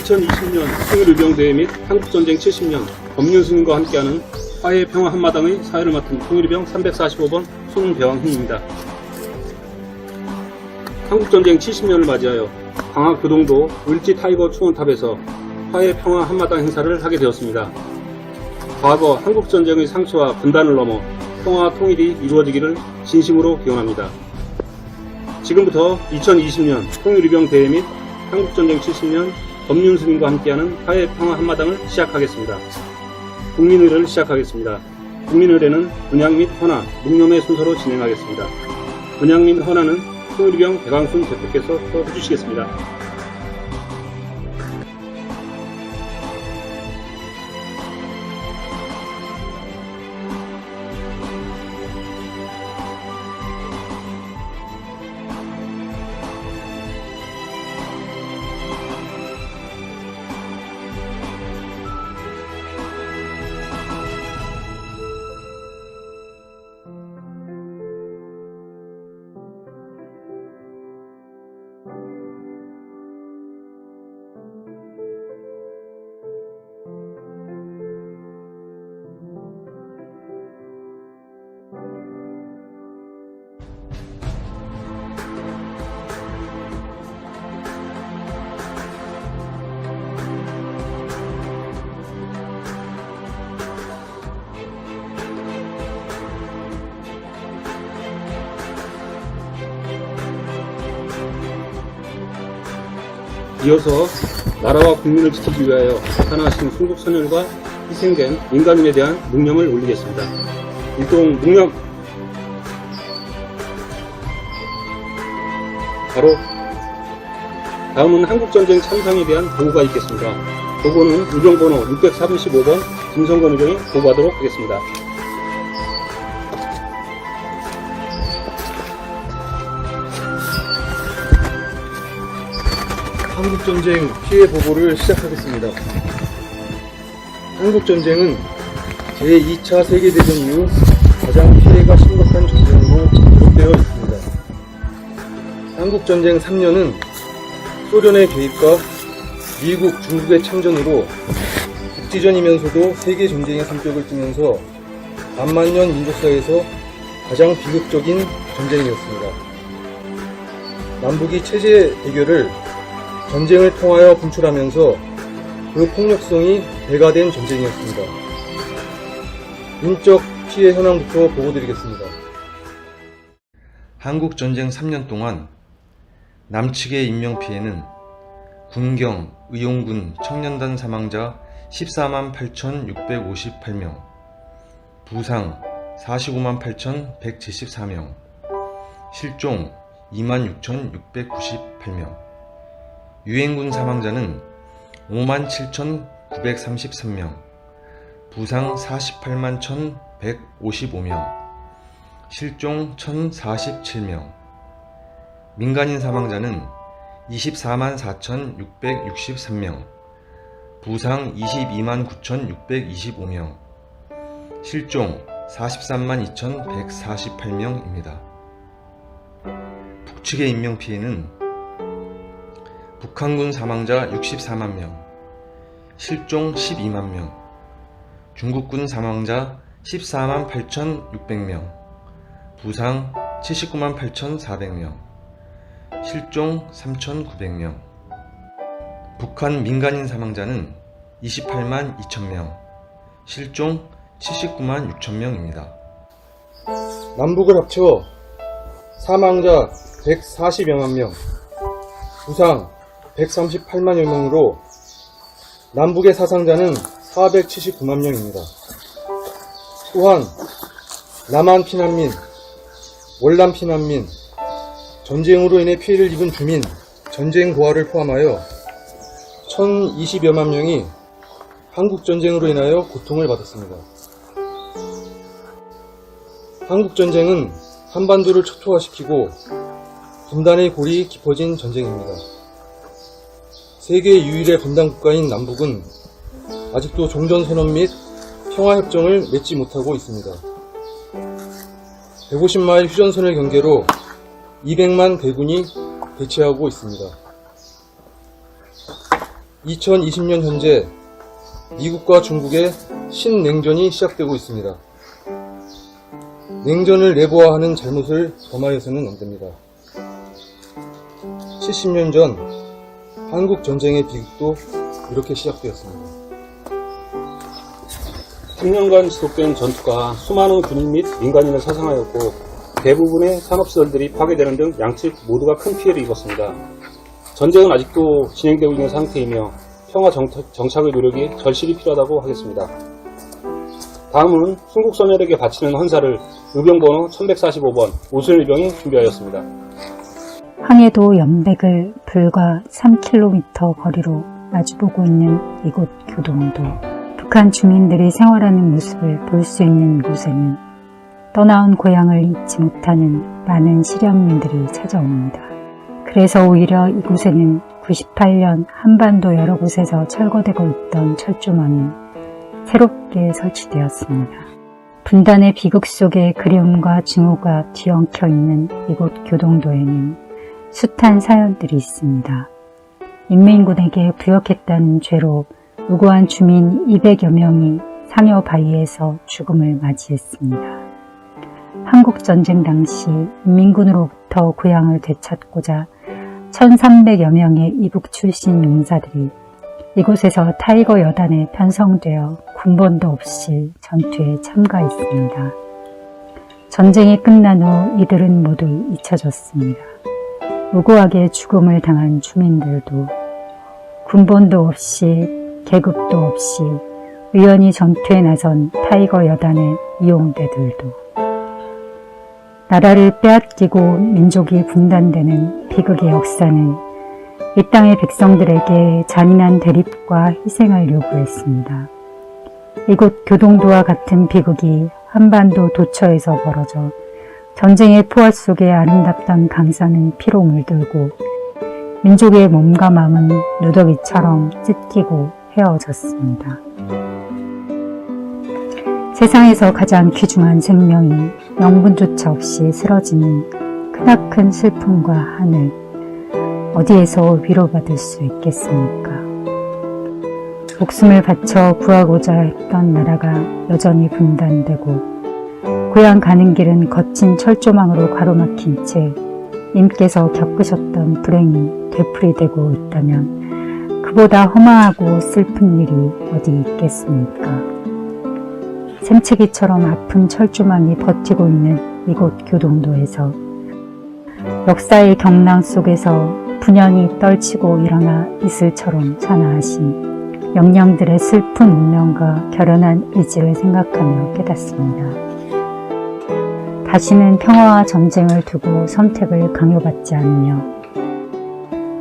2020년 통일의병대회 및 한국전쟁 70년 법륜승인과 함께하는 화해평화 한마당의 사회를 맡은 통일의병 345번 손대왕훈입니다. 한국전쟁 70년을 맞이하여 광화 교동도 을지 타이거 추원탑에서 화해평화 한마당 행사를 하게 되었습니다. 과거 한국전쟁의 상처와 분단을 넘어 평화와 통일이 이루어지기를 진심으로 기원합니다. 지금부터 2020년 통일의병 대회 및 한국전쟁 70년 법륜승인과 함께하는 화해평화 한마당을 시작하겠습니다. 국민의례를 시작하겠습니다. 국민의례는 분향 및 헌화, 묵념의 순서로 진행하겠습니다. 분향 및 헌화는 통일의병 백왕순 대표께서 해주시겠습니다. 이어서 나라와 국민을 지키기 위하여 자탄하신 순국 선열과 희생된 민간인에 대한 묵념을 올리겠습니다. 일동 묵념. 바로 다음은 한국전쟁 참상에 대한 보고가 있겠습니다. 보고는 의병번호 635번 김성건 의병이 보고하도록 하겠습니다. 한국전쟁 피해 보고를 시작하겠습니다. 한국전쟁은 제2차 세계대전 이후 가장 피해가 심각한 전쟁으로 기록되어 있습니다. 한국전쟁 3년은 소련의 개입과 미국, 중국의 참전으로 국지전이면서도 세계전쟁의 성격을 띠면서 반만년 민족사에서 가장 비극적인 전쟁이었습니다. 남북이 체제 대결을 전쟁을 통하여 분출하면서 그 폭력성이 배가된 전쟁이었습니다. 인적 피해 현황부터 보고드리겠습니다. 한국전쟁 3년 동안 남측의 인명피해는 군경, 의용군, 청년단 사망자 14만 8,658명, 부상 45만 8,174명, 실종 2만 6,698명, 유엔군 사망자는 5만 7,933명, 부상 48만 1,155명, 실종 1,047명, 민간인 사망자는 24만 4,663명, 부상 22만 9,625명, 실종 43만 2,148명입니다. 북측의 인명피해는 북한군 사망자 64만 명, 실종 12만 명, 중국군 사망자 14만 8,600명, 부상 79만 8,400명, 실종 3,900명. 북한 민간인 사망자는 28만 2천명, 실종 79만 6천명입니다. 남북을 합쳐 사망자 140여만 명, 부상 138만여 명으로 남북의 사상자는 479만 명입니다. 또한 남한 피난민, 월남 피난민, 전쟁으로 인해 피해를 입은 주민, 전쟁 고아를 포함하여 1,020여만 명이 한국전쟁으로 인하여 고통을 받았습니다. 한국전쟁은 한반도를 초토화시키고 분단의 골이 깊어진 전쟁입니다. 세계 유일의 분단 국가인 남북은 아직도 종전선언 및 평화협정을 맺지 못하고 있습니다. 150마일 휴전선을 경계로 200만 대군이 대치하고 있습니다. 2020년 현재 미국과 중국의 신냉전이 시작되고 있습니다. 냉전을 내부화하는 잘못을 범하여서는 안됩니다. 70년 전 한국 전쟁의 비극도 이렇게 시작되었습니다. 3년간 지속된 전투가 수많은 군인 및 민간인을 사상하였고 대부분의 산업시설들이 파괴되는 등 양측 모두가 큰 피해를 입었습니다. 전쟁은 아직도 진행되고 있는 상태이며 평화 정착의 노력이 절실히 필요하다고 하겠습니다. 다음은 순국 선열에게 바치는 헌사를 의병번호 1145번 오순일병이 준비하였습니다. 황해도 연백을 불과 3km 거리로 마주보고 있는 이곳 교동도. 북한 주민들이 생활하는 모습을 볼 수 있는 곳에는 떠나온 고향을 잊지 못하는 많은 실향민들이 찾아옵니다. 그래서 오히려 이곳에는 98년 한반도 여러 곳에서 철거되고 있던 철조망이 새롭게 설치되었습니다. 분단의 비극 속에 그리움과 증오가 뒤엉켜 있는 이곳 교동도에는 숱한 사연들이 있습니다. 인민군에게 부역했다는 죄로 무고한 주민 200여 명이 상여 바위에서 죽음을 맞이했습니다. 한국전쟁 당시 인민군으로부터 고향을 되찾고자 1300여 명의 이북 출신 용사들이 이곳에서 타이거 여단에 편성되어 군번도 없이 전투에 참가했습니다. 전쟁이 끝난 후 이들은 모두 잊혀졌습니다. 무고하게 죽음을 당한 주민들도 군번도 없이 계급도 없이 우연히 전투에 나선 타이거 여단의 이용대들도 나라를 빼앗기고 민족이 분단되는 비극의 역사는 이 땅의 백성들에게 잔인한 대립과 희생을 요구했습니다. 이곳 교동도와 같은 비극이 한반도 도처에서 벌어져 전쟁의 포화 속에 아름답던 강산은 피로 물들고 민족의 몸과 마음은 누더기처럼 찢기고 헤어졌습니다. 세상에서 가장 귀중한 생명이 명분조차 없이 쓰러지는 크나큰 슬픔과 하늘, 어디에서 위로받을 수 있겠습니까? 목숨을 바쳐 구하고자 했던 나라가 여전히 분단되고 고향 가는 길은 거친 철조망으로 가로막힌 채 님께서 겪으셨던 불행이 되풀이되고 있다면 그보다 허망하고 슬픈 일이 어디 있겠습니까? 샘채기처럼 아픈 철조망이 버티고 있는 이곳 교동도에서 역사의 경랑 속에서 분연히 떨치고 일어나 이슬처럼 산화하신 영령들의 슬픈 운명과 결연한 의지를 생각하며 깨닫습니다. 다시는 평화와 전쟁을 두고 선택을 강요받지 않으며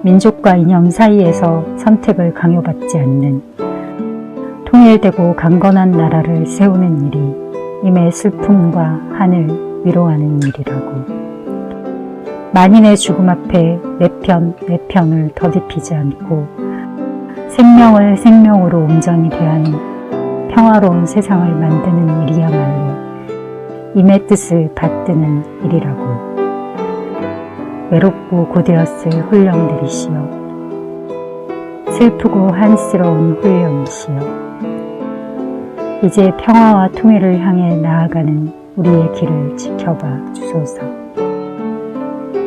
민족과 이념 사이에서 선택을 강요받지 않는 통일되고 강건한 나라를 세우는 일이 임의 슬픔과 한을 위로하는 일이라고. 만인의 죽음 앞에 내 편을 더딥히지 않고 생명을 생명으로 온전히 대하는 평화로운 세상을 만드는 일이야말로 임의 뜻을 받드는 일이라고. 외롭고 고되었을 훈령들이시여, 슬프고 한스러운 훈령이시여, 이제 평화와 통일을 향해 나아가는 우리의 길을 지켜봐 주소서.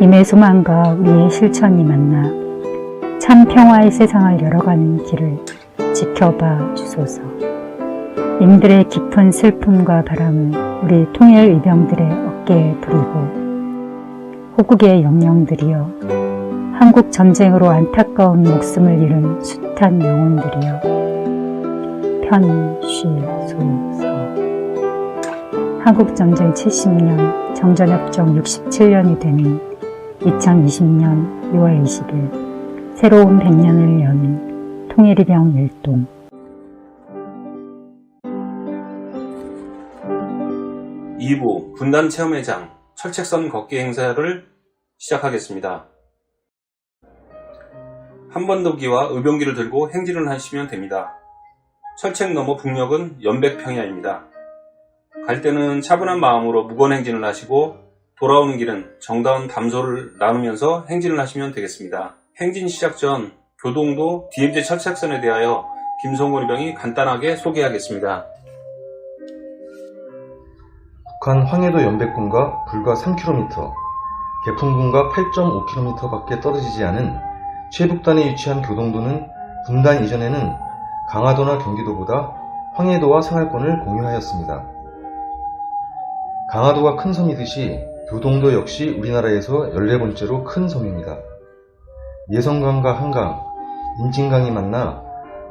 임의 소망과 우리의 실천이 만나 참 평화의 세상을 열어가는 길을 지켜봐 주소서. 님들의 깊은 슬픔과 바람을 우리 통일 의병들의 어깨에 부리고 호국의 영령들이여, 한국 전쟁으로 안타까운 목숨을 잃은 숱한 영혼들이여, 편히 쉬소서. 한국전쟁 70년, 정전협정 67년이 되는 2020년 6월 20일 새로운 100년을 여는 통일의병 일동. (2부) 분단 체험회 장 철책선 걷기 행사를 시작하겠습니다. 한번도기와 의병기를 들고 행진을 하시면 됩니다. 철책 너머 북녘은 연백평야입니다. 갈 때는 차분한 마음으로 무건행진을 하시고 돌아오는 길은 정다운 담소를 나누면서 행진을 하시면 되겠습니다. 행진 시작 전 교동도 DMZ 철책선에 대하여 김성곤 의병이 간단하게 소개하겠습니다. 북한 황해도 연백군과 불과 3km, 개풍군과 8.5km 밖에 떨어지지 않은 최북단에 위치한 교동도는 분단 이전에는 강화도나 경기도보다 황해도와 생활권을 공유하였습니다. 강화도가 큰 섬이듯이 교동도 역시 우리나라에서 14번째로 큰 섬입니다. 예성강과 한강, 인진강이 만나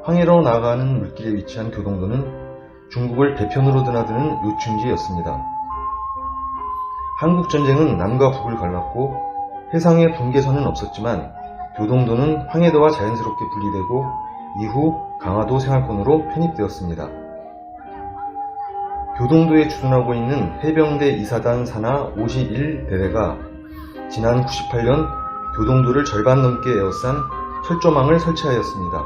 황해로 나아가는 물길에 위치한 교동도는 중국을 배편으로 드나드는 요충지였습니다. 한국전쟁은 남과 북을 갈랐고 해상의 분계선은 없었지만 교동도는 황해도와 자연스럽게 분리되고 이후 강화도 생활권으로 편입되었습니다. 교동도에 주둔하고 있는 해병대 이사단 산하 51대대가 지난 98년 교동도를 절반 넘게 에워싼 철조망을 설치하였습니다.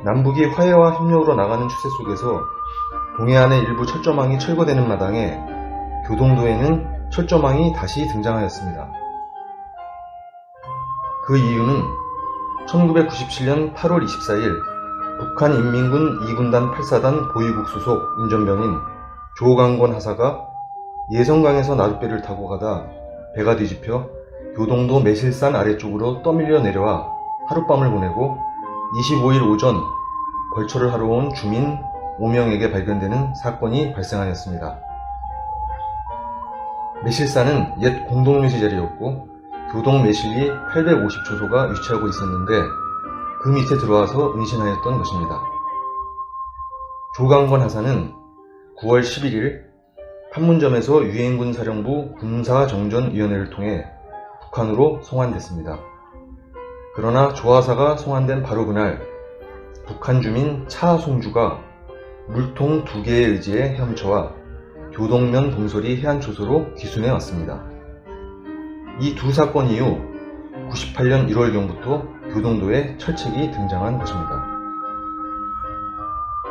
남북이 화해와 협력으로 나가는 추세 속에서 동해안의 일부 철조망이 철거되는 마당에 교동도에는 철조망이 다시 등장하였습니다. 그 이유는 1997년 8월 24일 북한인민군 2군단 8사단 보위국 소속 운전병인 조강권 하사가 예성강에서 나룻배를 타고 가다 배가 뒤집혀 교동도 매실산 아래쪽으로 떠밀려 내려와 하룻밤을 보내고 25일 오전 벌초를 하러 온 주민 5명에게 발견되는 사건이 발생하였습니다. 매실산은 옛 공동묘지 자리였고 교동 매실리 850초소가 위치하고 있었는데 그 밑에 들어와서 은신하였던 것입니다. 조강권 하사는 9월 11일 판문점에서 유엔군 사령부 군사정전위원회를 통해 북한으로 송환됐습니다. 그러나 조 하사가 송환된 바로 그날 북한 주민 차송주가 물통 2개의 의지에 헤엄쳐와 교동면 동서리 해안초소로 귀순해 왔습니다. 이 두 사건 이후 98년 1월경부터 교동도에 철책이 등장한 것입니다.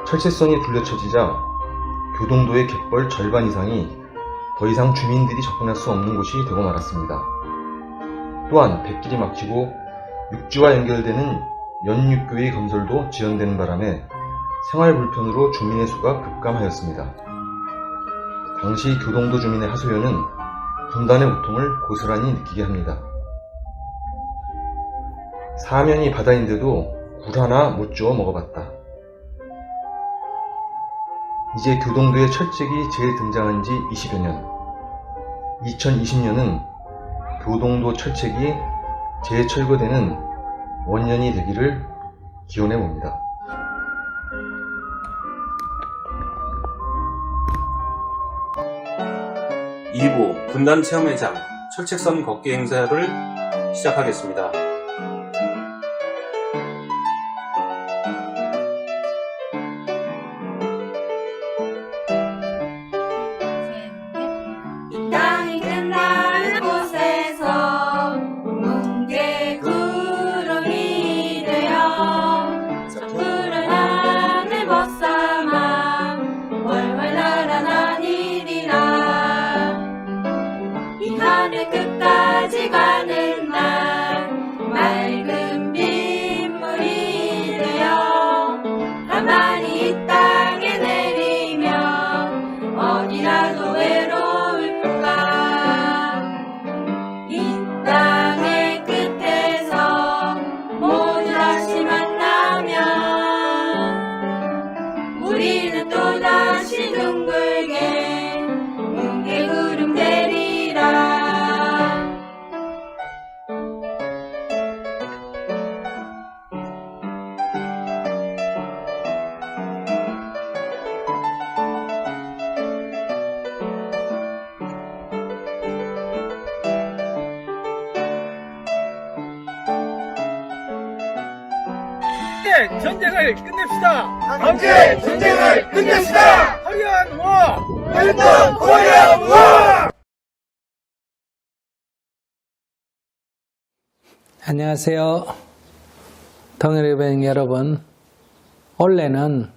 철책선이 둘러쳐지자 교동도의 갯벌 절반 이상이 더 이상 주민들이 접근할 수 없는 곳이 되고 말았습니다. 또한 뱃길이 막히고 육지와 연결되는 연육교의 건설도 지연되는 바람에 생활 불편으로 주민의 수가 급감하였습니다. 당시 교동도 주민의 하소연은 분단의 고통을 고스란히 느끼게 합니다. 사면이 바다인데도 굴 하나 못 주워 먹어봤다. 이제 교동도의 철책이 재등장한 지 20여 년. 2020년은 교동도 철책이 재철거되는 원년이 되기를 기원해 봅니다. (2부) 분단 체험회장 철책선 걷기 행사를 시작하겠습니다. 이 땅이 끝나는 곳에서 뭉게 구름이 되어 푸른 하늘 벗삼아 월월 날아다니리라. 이 하늘 끝까지 가는 날 맑은 빗물이 되어 가만히 이 땅에 내리면 어디라도 외로울까. 이 땅의 끝에서 모두 다시 만나면 우리는 또다시 둥글게 뭉게구름 되리라. 전쟁을 끝냅시다. 함께 전쟁을 끝냅시다. 코리안 워! 일단 코리아 워! 안녕하세요. 동해병 여러분. 올해는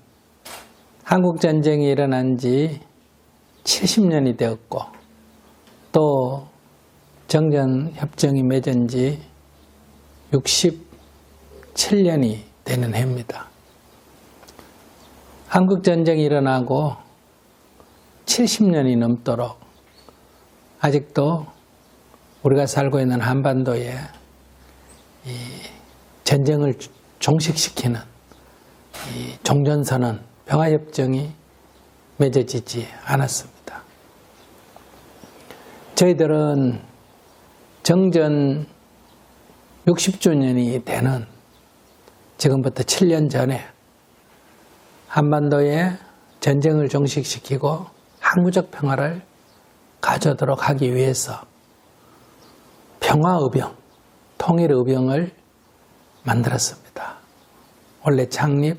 한국전쟁이 일어난 지 70년이 되었고 또 정전협정이 맺은 지 67년이 되는 해입니다. 한국전쟁이 일어나고 70년이 넘도록 아직도 우리가 살고 있는 한반도에 이 전쟁을 종식시키는 이 종전선언, 평화협정이 맺어지지 않았습니다. 저희들은 정전 60주년이 되는 지금부터 7년 전에 한반도에 전쟁을 종식시키고 항구적 평화를 가져도록 하기 위해서 평화의병, 통일의병을 만들었습니다. 원래 창립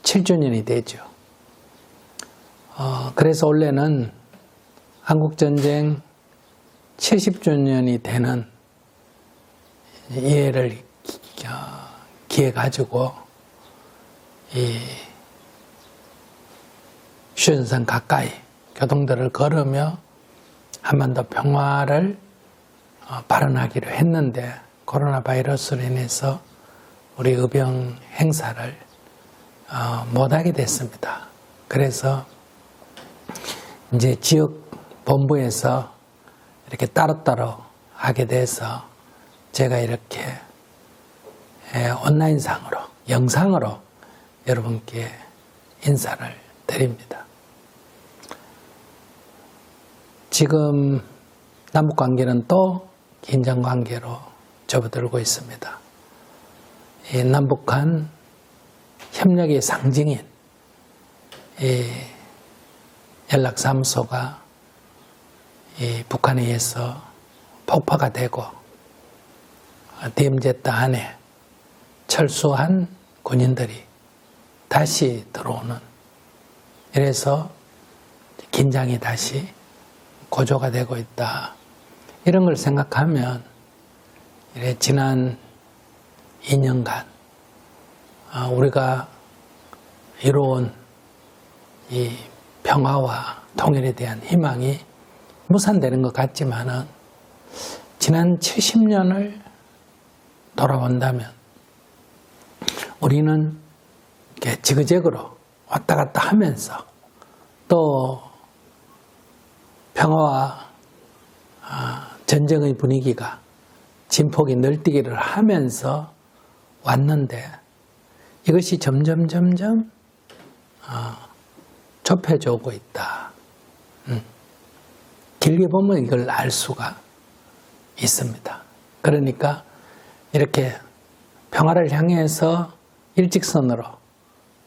7주년이 되죠. 그래서 올해는 한국전쟁 70주년이 되는 이 해를 기해 가지고 이 휴전선 가까이 교동들을 걸으며 한반도 평화를 발언하기로 했는데 코로나 바이러스로 인해서 우리 의병 행사를 못하게 됐습니다. 그래서 이제 지역 본부에서 이렇게 따로따로 하게 돼서 제가 이렇게 온라인상으로, 영상으로 여러분께 인사를 드립니다. 지금 남북관계는 또 긴장관계로 접어들고 있습니다. 이 남북한 협력의 상징인 이 연락사무소가 이 북한에 의해서 폭파가 되고 DMZ 안에 철수한 군인들이 다시 들어오는, 이래서 긴장이 다시 고조가 되고 있다. 이런 걸 생각하면 지난 2년간 우리가 이루어온 이 평화와 통일에 대한 희망이 무산되는 것 같지만은 지난 70년을 돌아본다면 우리는 이렇게 지그재그로 왔다 갔다 하면서 또 평화와 전쟁의 분위기가 진폭이 늘뛰기를 하면서 왔는데 이것이 점점 좁혀져 오고 있다. 길게 보면 이걸 알 수가 있습니다. 그러니까 이렇게 평화를 향해서 일직선으로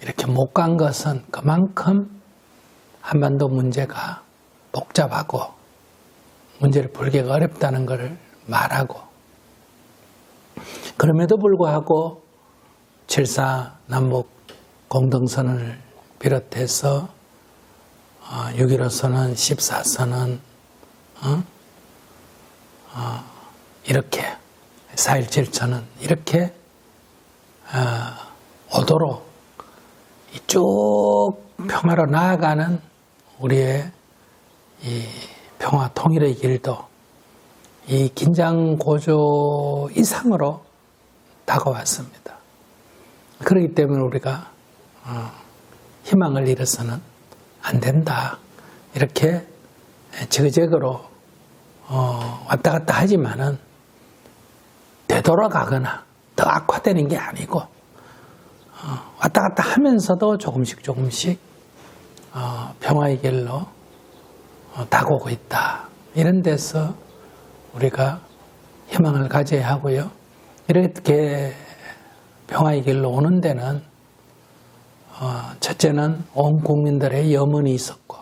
이렇게 못 간 것은 그만큼 한반도 문제가 복잡하고 문제를 풀기가 어렵다는 것을 말하고, 그럼에도 불구하고 7.4 남북 공동선언을 비롯해서 6.15 선언, 14선언, 이렇게 4.17 선언, 이렇게 오도록 쭉 평화로 나아가는 우리의 이 평화 통일의 길도 이 긴장 고조 이상으로 다가왔습니다. 그렇기 때문에 우리가 희망을 잃어서는 안 된다. 이렇게 지그재그로 왔다 갔다 하지만은 되돌아가거나 더 악화되는 게 아니고 왔다 갔다 하면서도 조금씩 평화의 길로 다가오고 있다. 이런 데서 우리가 희망을 가져야 하고요. 이렇게 평화의 길로 오는 데는 첫째는 온 국민들의 염원이 있었고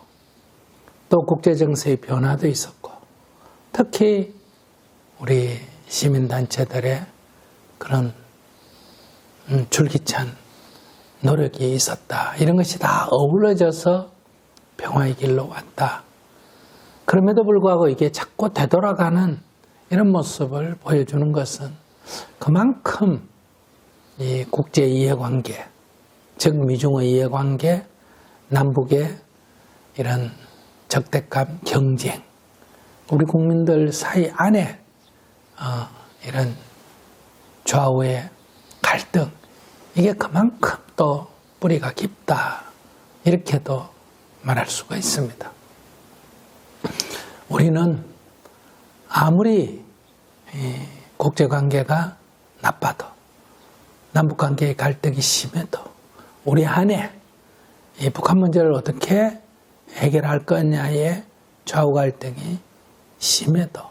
또 국제정세의 변화도 있었고 특히 우리 시민단체들의 그런 줄기찬 노력이 있었다. 이런 것이 다 어우러져서 평화의 길로 왔다. 그럼에도 불구하고 이게 자꾸 되돌아가는 이런 모습을 보여주는 것은 그만큼 이 국제 이해관계, 즉 미중의 이해관계, 남북의 이런 적대감, 경쟁, 우리 국민들 사이 안에 이런 좌우의 갈등, 이게 그만큼 또 뿌리가 깊다, 이렇게도 말할 수가 있습니다. 우리는 아무리 국제관계가 나빠도, 남북관계의 갈등이 심해도, 우리 안에 이 북한 문제를 어떻게 해결할 거냐의 좌우 갈등이 심해도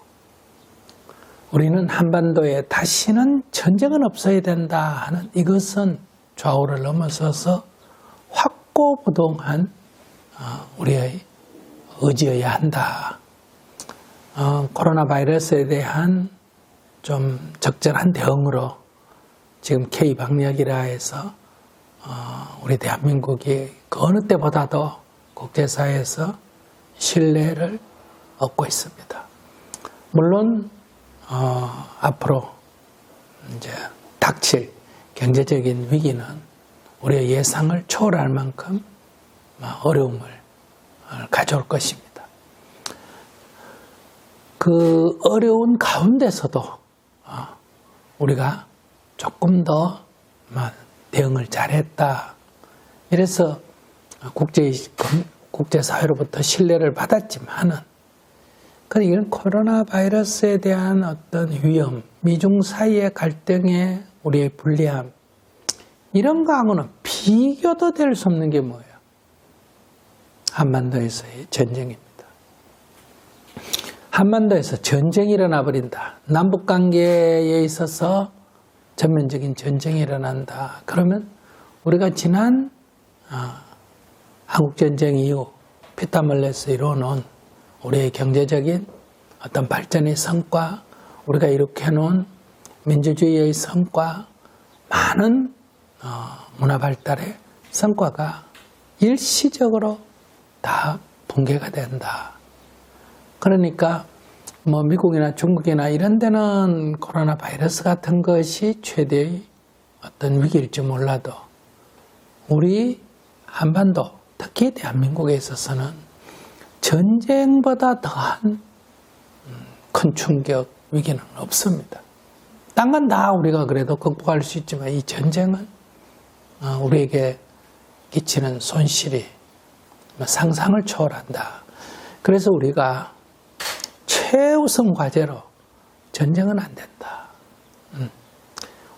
우리는 한반도에 다시는 전쟁은 없어야 된다 하는 이것은 좌우를 넘어서서 확고부동한 우리의 의지여야 한다. 코로나 바이러스에 대한 좀 적절한 대응으로 지금 K-방역이라 해서 우리 대한민국이 그 어느 때보다도 국제사회에서 신뢰를 얻고 있습니다. 물론 앞으로 이제 닥칠 경제적인 위기는 우리의 예상을 초월할 만큼 어려움을 가져올 것입니다. 그 어려운 가운데서도 우리가 조금 더 대응을 잘했다. 이래서 국제사회로부터 신뢰를 받았지만은, 이런 코로나 바이러스에 대한 어떤 위험, 미중 사이의 갈등에 우리의 불리함, 이런 거하고는 비교도 될 수 없는 게 뭐예요? 한반도에서의 전쟁입니다. 한반도에서 전쟁이 일어나 버린다. 남북관계에 있어서 전면적인 전쟁이 일어난다. 그러면 우리가 지난 한국전쟁 이후 피땀 흘려서 이루어놓은 우리의 경제적인 어떤 발전의 성과, 우리가 이룩해놓은 민주주의의 성과, 많은 문화 발달의 성과가 일시적으로 다 붕괴가 된다. 그러니까 미국이나 중국이나 이런 데는 코로나 바이러스 같은 것이 최대의 어떤 위기일지 몰라도 우리 한반도, 특히 대한민국에 있어서는 전쟁보다 더한 큰 충격, 위기는 없습니다. 딴 건 다 우리가 그래도 극복할 수 있지만 이 전쟁은 우리에게 끼치는 손실이 상상을 초월한다. 그래서 우리가 최우선 과제로 전쟁은 안 된다.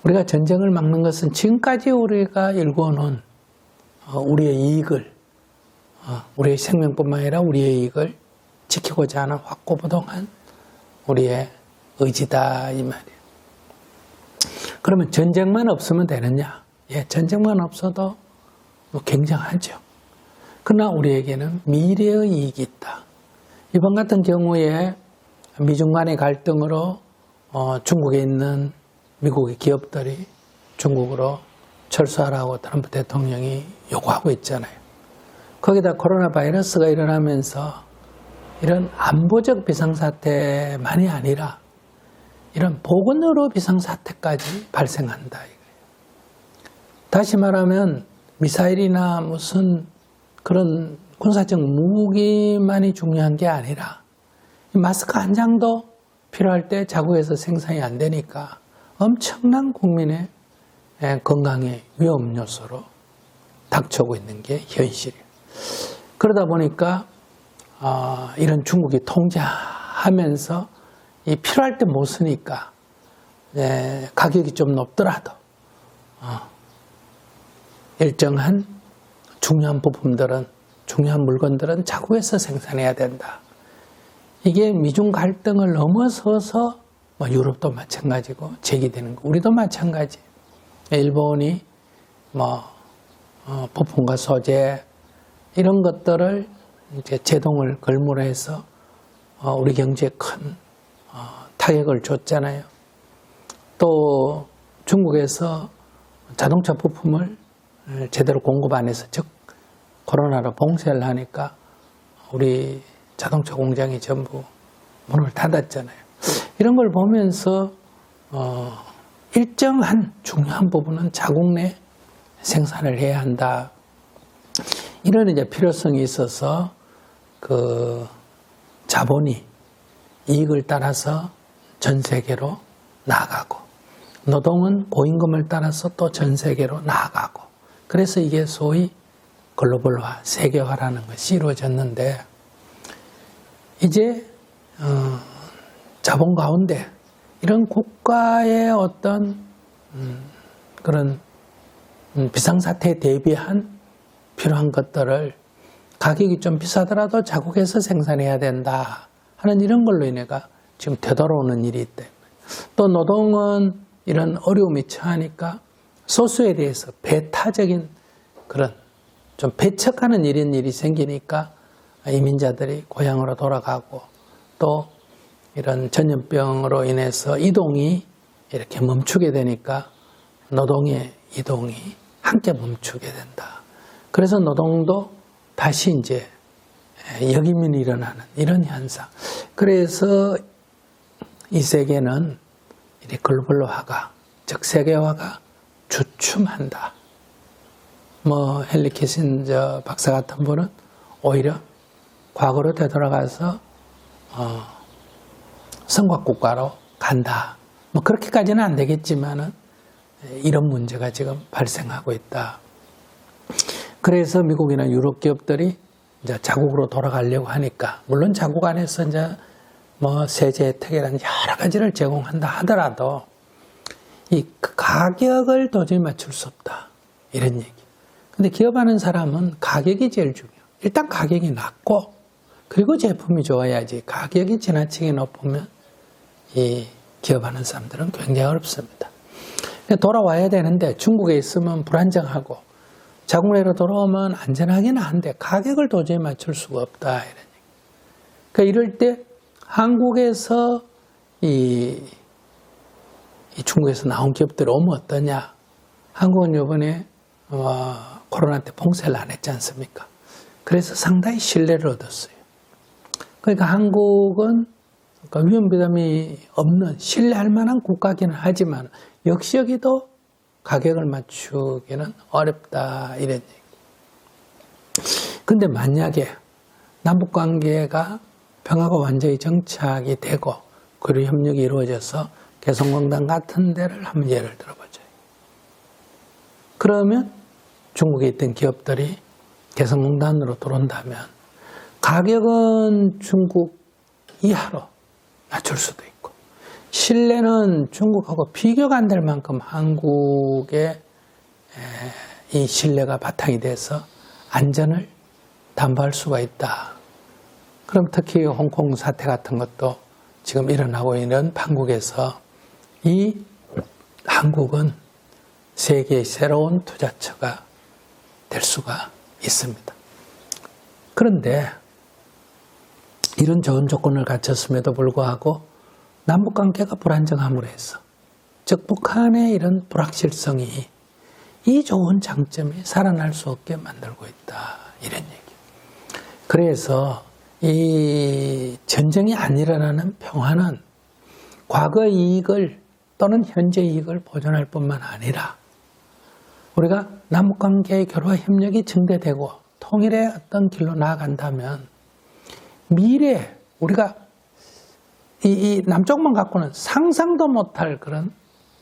우리가 전쟁을 막는 것은 지금까지 우리가 일궈놓은 우리의 이익을, 우리의 생명뿐만 아니라 우리의 이익을 지키고자 하는 확고부동한 우리의 의지다, 이 말이에요. 그러면 전쟁만 없으면 되느냐? 예, 전쟁만 없어도 굉장하죠. 그러나 우리에게는 미래의 이익이 있다. 이번 같은 경우에 미중 간의 갈등으로 중국에 있는 미국의 기업들이 중국으로 철수하라고 트럼프 대통령이 요구하고 있잖아요. 거기다 코로나 바이러스가 일어나면서 이런 안보적 비상사태만이 아니라 이런 보건의료 비상사태까지 발생한다. 다시 말하면 미사일이나 무슨 그런 군사적 무기만이 중요한 게 아니라 마스크 한 장도 필요할 때 자국에서 생산이 안 되니까 엄청난 국민의 건강의 위험 요소로 닥쳐오고 있는 게 현실이에요. 그러다 보니까 이런 중국이 통제하면서 이 필요할 때 못 쓰니까 가격이 좀 높더라도 일정한 중요한 부품들은, 중요한 물건들은 자국에서 생산해야 된다. 이게 미중 갈등을 넘어서서 유럽도 마찬가지고 제기되는 거, 우리도 마찬가지. 일본이 부품과 소재 이런 것들을 이제 제동을 걸므로 해서 우리 경제에 큰 타격을 줬잖아요. 또 중국에서 자동차 부품을 제대로 공급 안 해서, 즉 코로나로 봉쇄를 하니까 우리 자동차 공장이 전부 문을 닫았잖아요. 이런 걸 보면서 일정한 중요한 부분은 자국 내 생산을 해야 한다. 이런 이제 필요성이 있어서 그 자본이 이익을 따라서 전 세계로 나가고, 노동은 고임금을 따라서 또 전 세계로 나아가고, 그래서 이게 소위 글로벌화, 세계화라는 것이 이루어졌는데, 이제 자본 가운데 이런 국가의 어떤 그런 비상사태에 대비한 필요한 것들을 가격이 좀 비싸더라도 자국에서 생산해야 된다 하는 이런 걸로 인해가 지금 되돌아오는 일이 있다. 또 노동은 이런 어려움이 처하니까 소수에 대해서 배타적인 그런 좀 배척하는 이런 일이 생기니까 이민자들이 고향으로 돌아가고, 또 이런 전염병으로 인해서 이동이 이렇게 멈추게 되니까 노동의 이동이 함께 멈추게 된다. 그래서 노동도 다시 이제 역이민이 일어나는 이런 현상. 그래서 이 세계는 이 글로벌화가, 즉 세계화가 주춤한다. 뭐 헨리 키신저 박사 같은 분은 오히려 과거로 되돌아가서 성곽국가로 간다. 뭐 그렇게까지는 안 되겠지만은 이런 문제가 지금 발생하고 있다. 그래서 미국이나 유럽 기업들이 이제 자국으로 돌아가려고 하니까, 물론 자국 안에서 이제 뭐 세제 혜택이라는 여러 가지를 제공한다 하더라도 이 가격을 도저히 맞출 수 없다. 이런 얘기. 근데 기업하는 사람은 가격이 제일 중요해요. 일단 가격이 낮고, 그리고 제품이 좋아야지. 가격이 지나치게 높으면 이 기업하는 사람들은 굉장히 어렵습니다. 돌아와야 되는데 중국에 있으면 불안정하고, 자국 내로 돌아오면 안전하기는 한데 가격을 도저히 맞출 수가 없다. 이런 얘기. 그러니까 이럴 때 한국에서 이 중국에서 나온 기업들이 오면 어떠냐. 한국은 이번에 코로나 때 봉쇄를 안 했지 않습니까? 그래서 상당히 신뢰를 얻었어요. 그러니까 한국은 위험 부담이 없는 신뢰할 만한 국가기는 하지만 역시 여기도 가격을 맞추기는 어렵다. 이런 얘기. 근데 만약에 남북관계가 평화가 완전히 정착이 되고 그리고 협력이 이루어져서 개성공단 같은 데를 한번 예를 들어보죠. 그러면 중국에 있던 기업들이 개성공단으로 들어온다면 가격은 중국 이하로 낮출 수도 있고, 신뢰는 중국하고 비교가 안 될 만큼 한국의 이 신뢰가 바탕이 돼서 안전을 담보할 수가 있다. 그럼 특히 홍콩 사태 같은 것도 지금 일어나고 있는 판국에서 이 한국은 세계의 새로운 투자처가 될 수가 있습니다. 그런데 이런 좋은 조건을 갖췄음에도 불구하고 남북관계가 불안정함으로 해서, 즉 북한의 이런 불확실성이 이 좋은 장점이 살아날 수 없게 만들고 있다. 이런 얘기. 그래서 이 전쟁이 안 일어나는 평화는 과거 이익을 또는 현재 이익을 보존할 뿐만 아니라 우리가 남북관계의 교류와 협력이 증대되고 통일의 어떤 길로 나아간다면 미래에 우리가 이 남쪽만 갖고는 상상도 못할 그런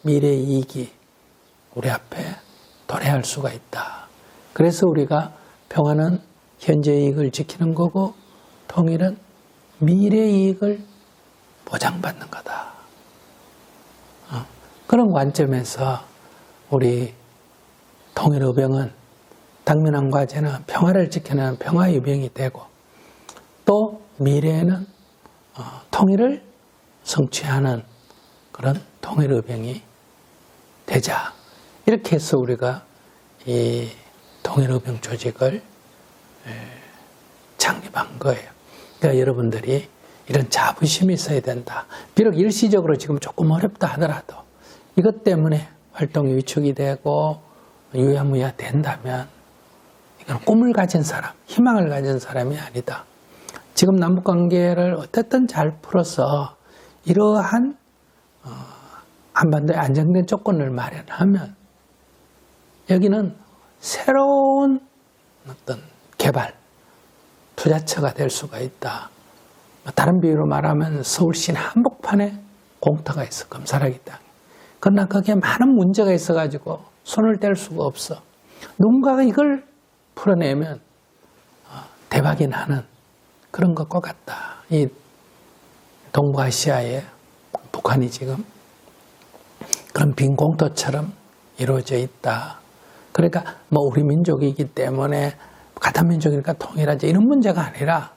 미래의 이익이 우리 앞에 도래할 수가 있다. 그래서 우리가 평화는 현재의 이익을 지키는 거고 통일은 미래의 이익을 보장받는 거다. 그런 관점에서 우리 통일의병은 당면한 과제는 평화를 지켜내는 평화의병이 되고, 또 미래에는 통일을 성취하는 그런 통일의병이 되자. 이렇게 해서 우리가 이 통일의병 조직을 창립한 거예요. 그러니까 여러분들이 이런 자부심이 있어야 된다. 비록 일시적으로 지금 조금 어렵다 하더라도 이것 때문에 활동이 위축이 되고 유야무야 된다면 이건 꿈을 가진 사람, 희망을 가진 사람이 아니다. 지금 남북관계를 어쨌든 잘 풀어서 이러한 한반도의 안정된 조건을 마련하면 여기는 새로운 어떤 개발, 투자처가 될 수가 있다. 다른 비유로 말하면 서울시 한복판에 공터가 있어, 금사라기 땅에. 그러나 거기에 많은 문제가 있어가지고 손을 뗄 수가 없어. 누군가가 이걸 풀어내면 대박이 나는 그런 것과 같다. 이 동북아시아에 북한이 지금 그런 빈 공터처럼 이루어져 있다. 그러니까 뭐 우리 민족이기 때문에 같은 민족이니까 통일하자 이런 문제가 아니라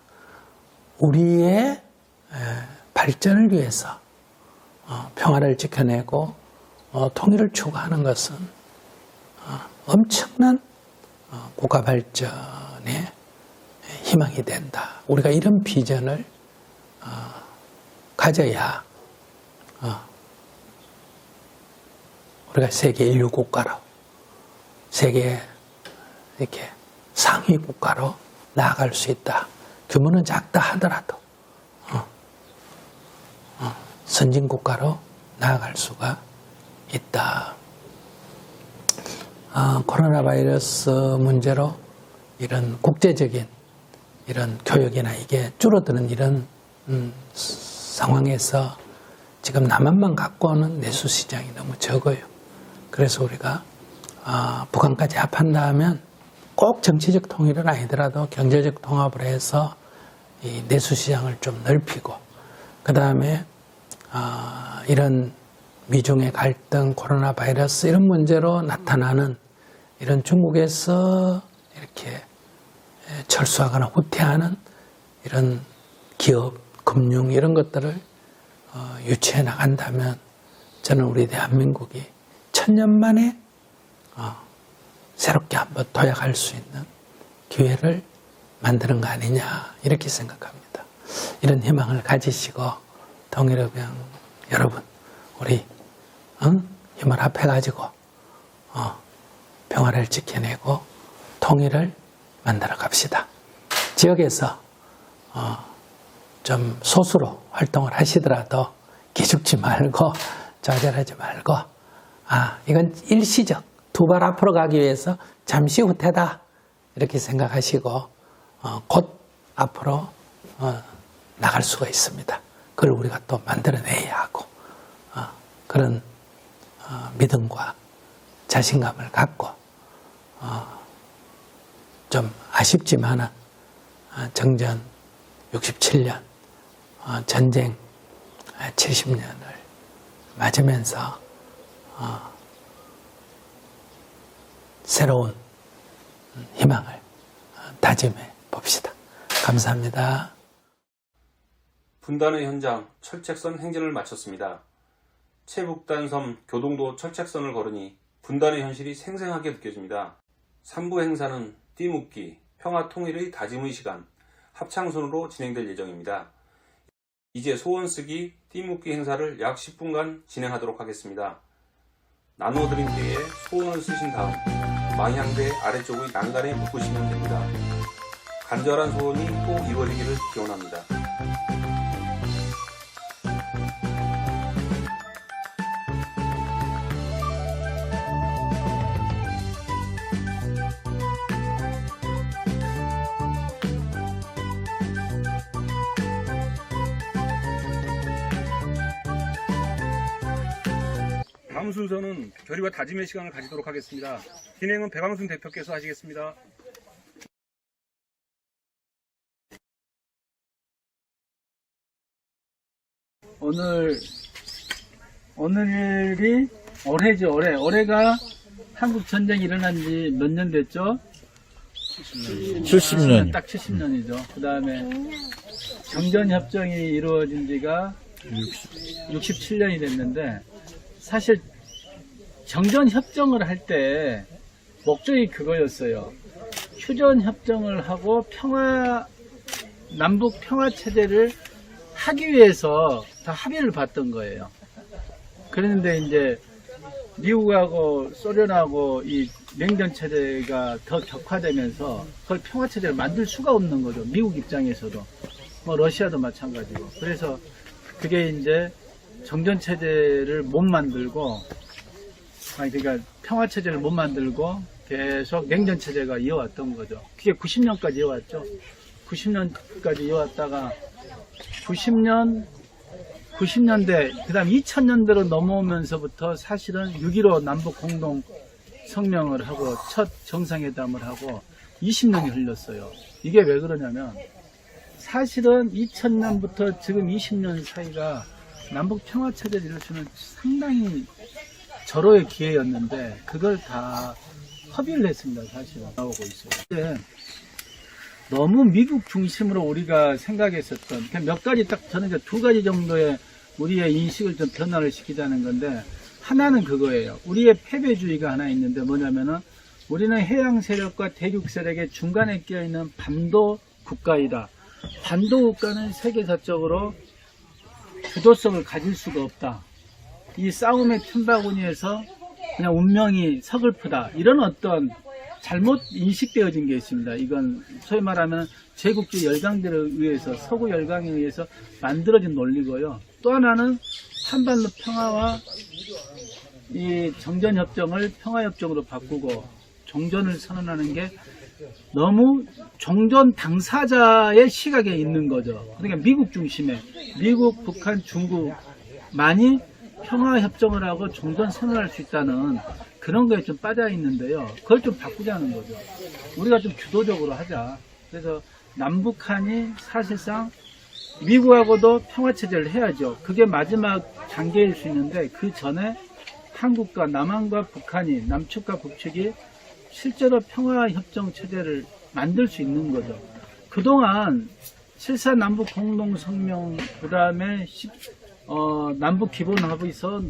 우리의 발전을 위해서 평화를 지켜내고 통일을 추구하는 것은 엄청난 국가 발전의 희망이 된다. 우리가 이런 비전을 가져야 우리가 세계 인류 국가로, 세계 이렇게 상위 국가로 나아갈 수 있다. 규모는 작다 하더라도 선진 국가로 나아갈 수가 있다. 코로나 바이러스 문제로 이런 국제적인 이런 교역이나 이게 줄어드는 이런 상황에서 지금 남한만 갖고 오는 내수 시장이 너무 적어요. 그래서 우리가 북한까지 합한다 하면 꼭 정치적 통일은 아니더라도 경제적 통합을 해서 이 내수 시장을 좀 넓히고 그 다음에 이런 미중의 갈등, 코로나 바이러스 이런 문제로 나타나는 이런 중국에서 이렇게 철수하거나 후퇴하는 이런 기업, 금융 이런 것들을 유치해 나간다면 저는 우리 대한민국이 1000년 만에 새롭게 한번 도약할 수 있는 기회를 만드는 거 아니냐 이렇게 생각합니다. 이런 희망을 가지시고 동일의병 여러분 우리 힘을 합해가지고 평화를 지켜내고 통일을 만들어 갑시다. 지역에서 좀 소수로 활동을 하시더라도 기죽지 말고 좌절하지 말고 이건 일시적 두 발 앞으로 가기 위해서 잠시 후퇴다 이렇게 생각하시고 곧 앞으로 나갈 수가 있습니다. 그걸 우리가 또 만들어내야 하고 그런 믿음과 자신감을 갖고 좀 아쉽지만은 정전 67년 전쟁 70년을 맞으면서 새로운 희망을 다짐해 봅시다. 감사합니다. 분단의 현장 철책선 행진을 마쳤습니다. 최북단섬 교동도 철책선을 걸으니 분단의 현실이 생생하게 느껴집니다. 3부 행사는 띠묻기, 평화통일의 다짐의 시간, 합창선으로 진행될 예정입니다. 이제 소원 쓰기, 띠묻기 행사를 약 10분간 진행하도록 하겠습니다. 나눠드린 때에 소원을 쓰신 다음 망향대 아래쪽의 난간에 묶으시면 됩니다. 간절한 소원이 꼭 이루어지기를 기원합니다. 다음 순서는 결의와 다짐의 시간을 가지도록 하겠습니다. 진행은 배광순 대표께서 하시겠습니다. 오늘이 올해죠, 올해가 한국 전쟁이 일어난 지 몇 년 됐죠? 70년. 딱 70년이죠. 그 다음에 정전협정이 이루어진 지가 67년이 됐는데, 사실 정전협정을 할 때 목적이 그거였어요. 휴전협정을 하고 남북 평화체제를 하기 위해서 다 합의를 봤던 거예요. 그런데 이제 미국하고 소련하고 이 냉전체제가 더 격화되면서 그걸 평화체제를 만들 수가 없는 거죠. 미국 입장에서도. 뭐 러시아도 마찬가지고. 그래서 그게 이제 정전체제를 못 만들고, 그러니까 평화체제를 못 만들고 계속 냉전체제가 이어왔던 거죠. 그게 90년까지 이어왔죠. 90년까지 이어왔다가 90년 90년대, 그 다음 2000년대로 넘어오면서부터 사실은 6.15 남북 공동 성명을 하고 첫 정상회담을 하고 20년이 흘렀어요. 이게 왜 그러냐면 사실은 2000년부터 지금 20년 사이가 남북 평화체제를 이루어주는 상당히 절호의 기회였는데 그걸 다 허비를 했습니다. 사실은 나오고 있어요. 근데 너무 미국 중심으로 우리가 생각했었던 몇 가지 딱 저는 이제 두 가지 정도의 우리의 인식을 좀 변화를 시키자는 건데 하나는 그거예요. 우리의 패배주의가 하나 있는데 뭐냐면은 우리는 해양 세력과 대륙 세력의 중간에 끼어있는 반도 국가이다. 반도 국가는 세계사적으로 주도성을 가질 수가 없다. 이 싸움의 틈바구니에서 그냥 운명이 서글프다. 이런 어떤 잘못 인식되어진 게 있습니다. 이건 소위 말하면 제국주의 열강들에 의해서 서구 열강에 의해서 만들어진 논리고요. 또 하나는 한반도 평화와 이 정전협정을 평화협정으로 바꾸고 종전을 선언하는 게 너무 종전 당사자의 시각에 있는 거죠. 그러니까 미국 중심에 미국, 북한, 중국만이 평화협정을 하고 종전 선언할 수 있다는 그런 거에 좀 빠져 있는데요. 그걸 좀 바꾸자는 거죠. 우리가 좀 주도적으로 하자. 그래서 남북한이 사실상 미국하고도 평화체제를 해야죠. 그게 마지막 단계일 수 있는데 그 전에 한국과 남한과 북한이 남측과 북측이 실제로 평화협정 체제를 만들 수 있는 거죠. 그동안 7.4 남북 공동성명 그 다음에 남북 기본합의서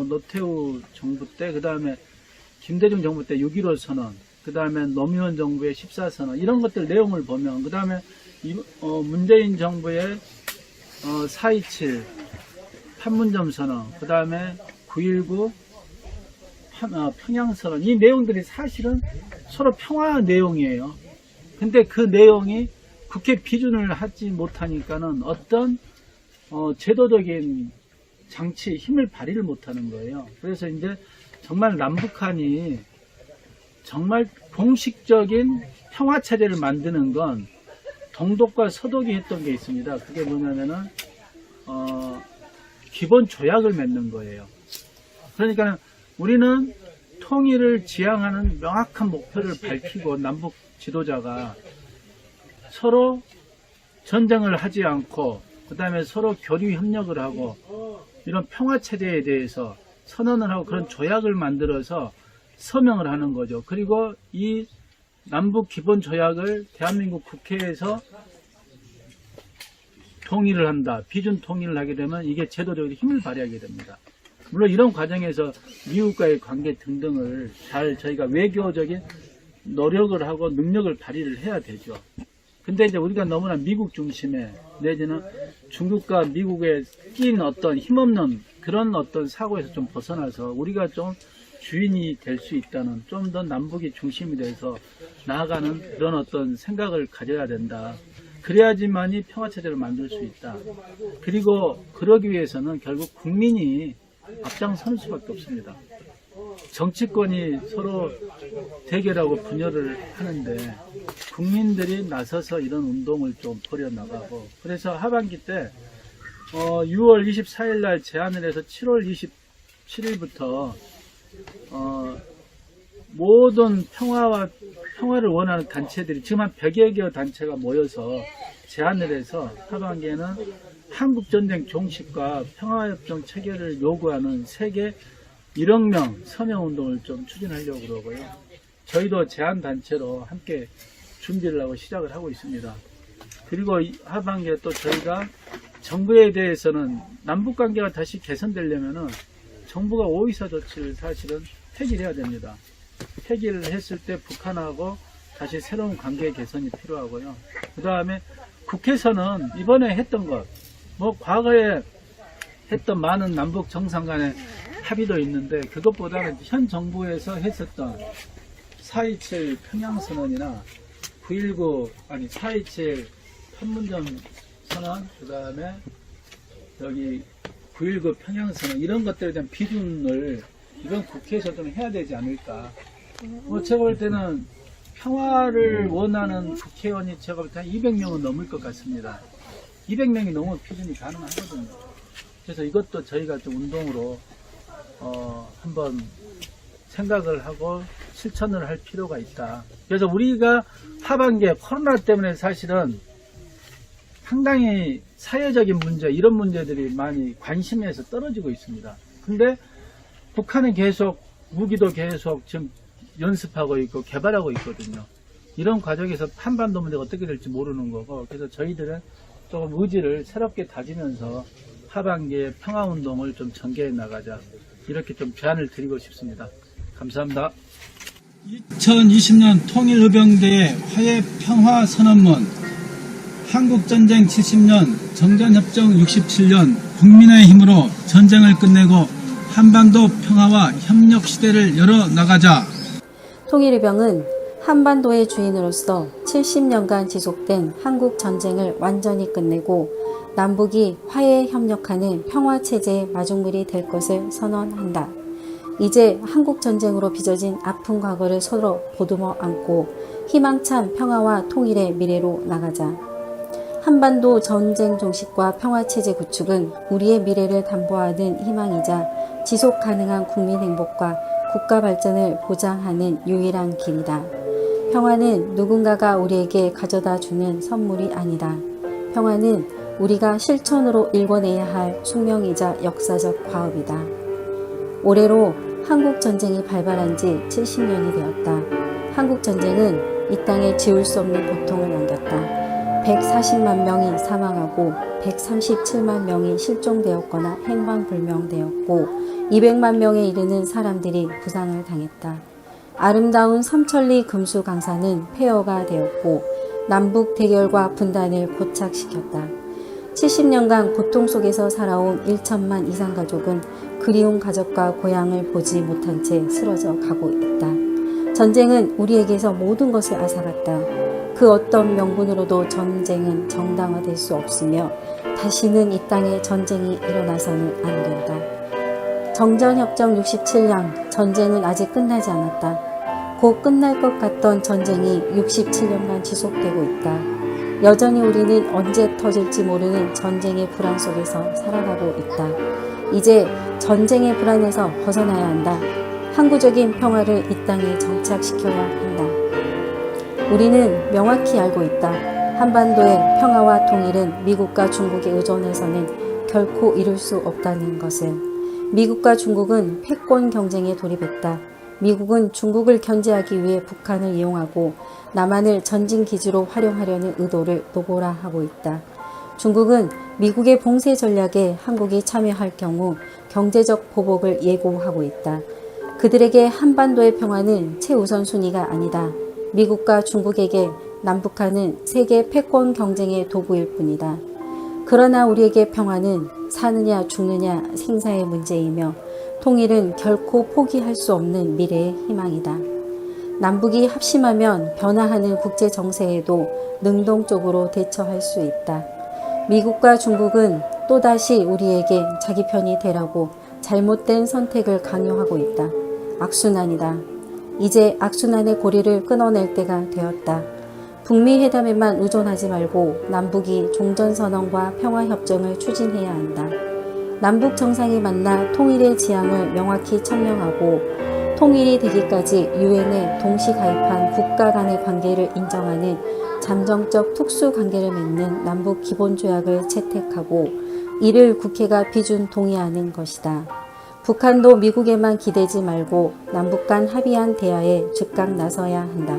노태우 정부 때, 그 다음에 김대중 정부 때 6.15 선언, 그 다음에 노무현 정부의 14선언 이런 것들 내용을 보면 그 다음에 문재인 정부의 4.27 판문점 선언, 그 다음에 9.19 평양선언 이 내용들이 사실은 서로 평화 내용이에요. 근데 그 내용이 국회 비준을 하지 못하니까는 어떤 제도적인 장치 힘을 발휘를 못하는 거예요. 그래서 이제 정말 남북한이 정말 공식적인 평화 체제를 만드는 건 동독과 서독이 했던 게 있습니다. 그게 뭐냐면은 기본 조약을 맺는 거예요. 그러니까 우리는 통일을 지향하는 명확한 목표를 밝히고 남북 지도자가 서로 전쟁을 하지 않고 그 다음에 서로 교류 협력을 하고 이런 평화체제에 대해서 선언을 하고 그런 조약을 만들어서 서명을 하는 거죠. 그리고 이 남북 기본 조약을 대한민국 국회에서 통일을 한다. 비준 통일을 하게 되면 이게 제도적으로 힘을 발휘하게 됩니다. 물론 이런 과정에서 미국과의 관계 등등을 잘 저희가 외교적인 노력을 하고 능력을 발휘를 해야 되죠. 근데 이제 우리가 너무나 미국 중심에 내지는 중국과 미국에 끼인 어떤 힘없는 그런 어떤 사고에서 좀 벗어나서 우리가 좀 주인이 될 수 있다는 좀 더 남북이 중심이 돼서 나아가는 그런 어떤 생각을 가져야 된다. 그래야지만이 평화체제를 만들 수 있다. 그리고 그러기 위해서는 결국 국민이 앞장서는 수밖에 없습니다. 정치권이 서로 대결하고 분열을 하는데 국민들이 나서서 이런 운동을 좀 벌여나가고 그래서 하반기 때 6월 24일 날 제안을 해서 7월 27일부터 모든 평화를 원하는 단체들이 지금 한 100여 개 단체가 모여서 제안을 해서 하반기에는 한국전쟁 종식과 평화협정 체결을 요구하는 세계 1억 명 서명운동을 좀 추진하려고 그러고요. 저희도 제안단체로 함께 준비를 하고 시작을 하고 있습니다. 그리고 하반기에 또 저희가 정부에 대해서는 남북관계가 다시 개선되려면은 정부가 오이사 조치를 사실은 폐기해야 됩니다. 폐기를 했을 때 북한하고 다시 새로운 관계 개선이 필요하고요. 그 다음에 국회에서는 이번에 했던 것, 과거에 했던 많은 남북 정상 간의 합의도 있는데 그것보다는 현 정부에서 했었던 4.27 평양선언이나 4.27 판문점 선언, 그 다음에 여기 9.19 평양선언 이런 것들에 대한 비준을 이건 국회에서 좀 해야 되지 않을까. 제가 볼 때는 평화를 원하는 국회의원이 제가 볼 때 한 200명은 넘을 것 같습니다. 200명이 넘으면 비준이 가능하거든요. 그래서 이것도 저희가 좀 운동으로 한번 생각을 하고 실천을 할 필요가 있다. 그래서 우리가 하반기에 코로나 때문에 사실은 상당히 사회적인 문제, 이런 문제들이 많이 관심에서 떨어지고 있습니다. 근데 북한은 계속 무기도 계속 지금 연습하고 있고 개발하고 있거든요. 이런 과정에서 한반도 문제가 어떻게 될지 모르는 거고, 그래서 저희들은 조금 의지를 새롭게 다지면서 하반기에 평화운동을 좀 전개해 나가자, 이렇게 좀 제안을 드리고 싶습니다. 감사합니다. 2020년 통일의병대의 화해평화선언문, 한국전쟁 70년, 정전협정 67년, 국민의 힘으로 전쟁을 끝내고 한반도 평화와 협력 시대를 열어나가자. 통일의병은 한반도의 주인으로서 70년간 지속된 한국 전쟁을 완전히 끝내고 남북이 화해에 협력하는 평화체제의 마중물이 될 것을 선언한다. 이제 한국전쟁으로 빚어진 아픈 과거를 서로 보듬어 안고 희망찬 평화와 통일의 미래로 나가자. 한반도 전쟁 종식과 평화체제 구축은 우리의 미래를 담보하는 희망이자 지속 가능한 국민 행복과 국가 발전을 보장하는 유일한 길이다. 평화는 누군가가 우리에게 가져다 주는 선물이 아니다. 평화는 우리가 실천으로 일궈내야 할 숙명이자 역사적 과업이다. 올해로 한국전쟁이 발발한 지 70년이 되었다. 한국전쟁은 이 땅에 지울 수 없는 고통을 남겼다. 140만 명이 사망하고 137만 명이 실종되었거나 행방불명되었고 200만 명에 이르는 사람들이 부상을 당했다. 아름다운 삼천리 금수강산은 폐허가 되었고 남북 대결과 분단을 고착시켰다. 70년간 고통 속에서 살아온 1천만 이상 가족은 그리운 가족과 고향을 보지 못한 채 쓰러져 가고 있다. 전쟁은 우리에게서 모든 것을 앗아갔다. 그 어떤 명분으로도 전쟁은 정당화될 수 없으며 다시는 이 땅에 전쟁이 일어나서는 안 된다. 정전협정 67년, 전쟁은 아직 끝나지 않았다. 곧 끝날 것 같던 전쟁이 67년간 지속되고 있다. 여전히 우리는 언제 터질지 모르는 전쟁의 불안 속에서 살아가고 있다. 이제 전쟁의 불안에서 벗어나야 한다. 항구적인 평화를 이 땅에 정착시켜야 한다. 우리는 명확히 알고 있다. 한반도의 평화와 통일은 미국과 중국에 의존해서는 결코 이룰 수 없다는 것을. 미국과 중국은 패권 경쟁에 돌입했다. 미국은 중국을 견제하기 위해 북한을 이용하고 남한을 전진기지로 활용하려는 의도를 노골화하고 있다. 중국은 미국의 봉쇄 전략에 한국이 참여할 경우 경제적 보복을 예고하고 있다. 그들에게 한반도의 평화는 최우선 순위가 아니다. 미국과 중국에게 남북한은 세계 패권 경쟁의 도구일 뿐이다. 그러나 우리에게 평화는 사느냐 죽느냐 생사의 문제이며 통일은 결코 포기할 수 없는 미래의 희망이다. 남북이 합심하면 변화하는 국제 정세에도 능동적으로 대처할 수 있다. 미국과 중국은 또다시 우리에게 자기 편이 되라고 잘못된 선택을 강요하고 있다. 악순환이다. 이제 악순환의 고리를 끊어낼 때가 되었다. 북미 회담에만 의존하지 말고 남북이 종전선언과 평화협정을 추진해야 한다. 남북 정상이 만나 통일의 지향을 명확히 천명하고 통일이 되기까지 유엔에 동시 가입한 국가 간의 관계를 인정하는 잠정적 특수관계를 맺는 남북 기본조약을 채택하고 이를 국회가 비준 동의하는 것이다. 북한도 미국에만 기대지 말고 남북 간 합의한 대화에 즉각 나서야 한다.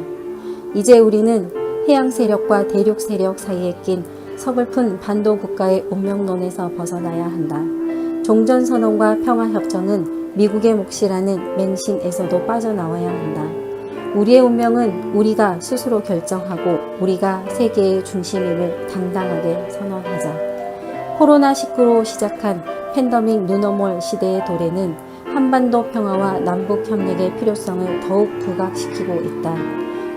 이제 우리는 해양 세력과 대륙 세력 사이에 낀 서글픈 반도 국가의 운명론에서 벗어나야 한다. 종전선언과 평화협정은 미국의 몫이라는 맹신에서도 빠져나와야 한다. 우리의 운명은 우리가 스스로 결정하고 우리가 세계의 중심임을 당당하게 선언하자. 코로나19로 시작한 팬데믹 뉴노멀 시대의 도래는 한반도 평화와 남북 협력의 필요성을 더욱 부각시키고 있다.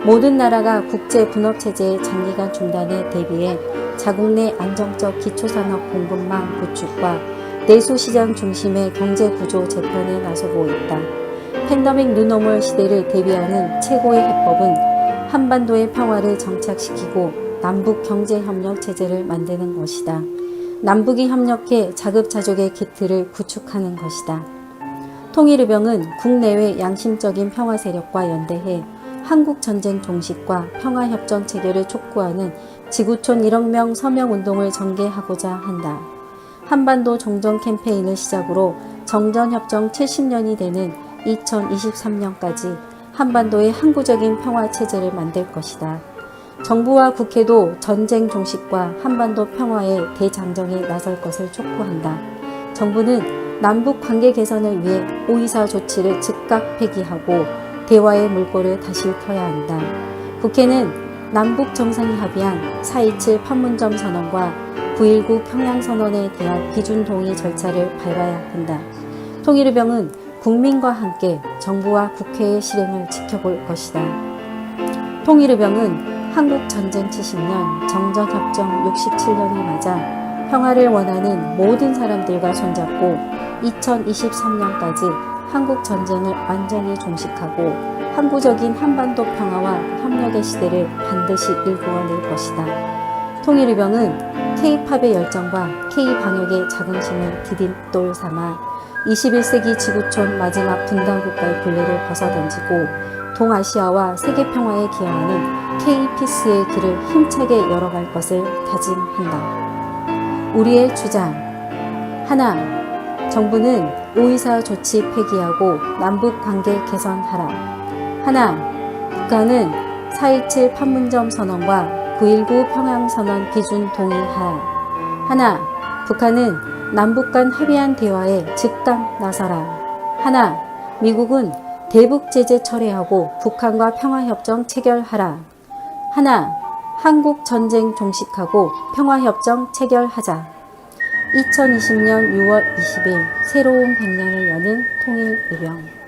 모든 나라가 국제 분업체제의 장기간 중단에 대비해 자국 내 안정적 기초산업 공급망 구축과 내수시장 중심의 경제구조 재편에 나서고 있다. 팬데믹 뉴노멀 시대를 대비하는 최고의 해법은 한반도의 평화를 정착시키고 남북 경제협력 체제를 만드는 것이다. 남북이 협력해 자급자족의 기틀을 구축하는 것이다. 통일의병은 국내외 양심적인 평화 세력과 연대해 한국전쟁 종식과 평화협정 체결을 촉구하는 지구촌 1억 명 서명운동을 전개하고자 한다. 한반도 종전 캠페인을 시작으로 정전협정 70년이 되는 2023년까지 한반도의 항구적인 평화체제를 만들 것이다. 정부와 국회도 전쟁 종식과 한반도 평화의 대장정에 나설 것을 촉구한다. 정부는 남북 관계 개선을 위해 5.24 조치를 즉각 폐기하고 대화의 물꼬를 다시 터야 한다. 국회는 남북 정상이 합의한 4.27 판문점 선언과 9.19 평양선언에 대한 비준 동의 절차를 밟아야 한다. 통일의병은 국민과 함께 정부와 국회의 실행을 지켜볼 것이다. 통일의병은 한국전쟁 70년, 정전협정 67년이 맞아 평화를 원하는 모든 사람들과 손잡고 2023년까지 한국전쟁을 완전히 종식하고 항구적인 한반도 평화와 협력의 시대를 반드시 일구어낼 것이다. 통일의병은 K-팝의 열정과 K-방역의 자긍심을 디딤돌 삼아 21세기 지구촌 마지막 분단국가의 굴레를 벗어던지고 동아시아와 세계 평화에 기여하는 K-피스의 길을 힘차게 열어갈 것을 다짐한다. 우리의 주장 하나, 정부는 5.24 조치 폐기하고 남북 관계 개선하라. 하나, 북한은 4.27 판문점 선언과 9.19 평양선언 비준 동의하라. 하나, 북한은 남북 간 합의한 대화에 즉각 나서라. 하나, 미국은 대북 제재 철회하고 북한과 평화협정 체결하라. 하나, 한국 전쟁 종식하고 평화협정 체결하자. 2020년 6월 20일 새로운 100년을 여는 통일의병.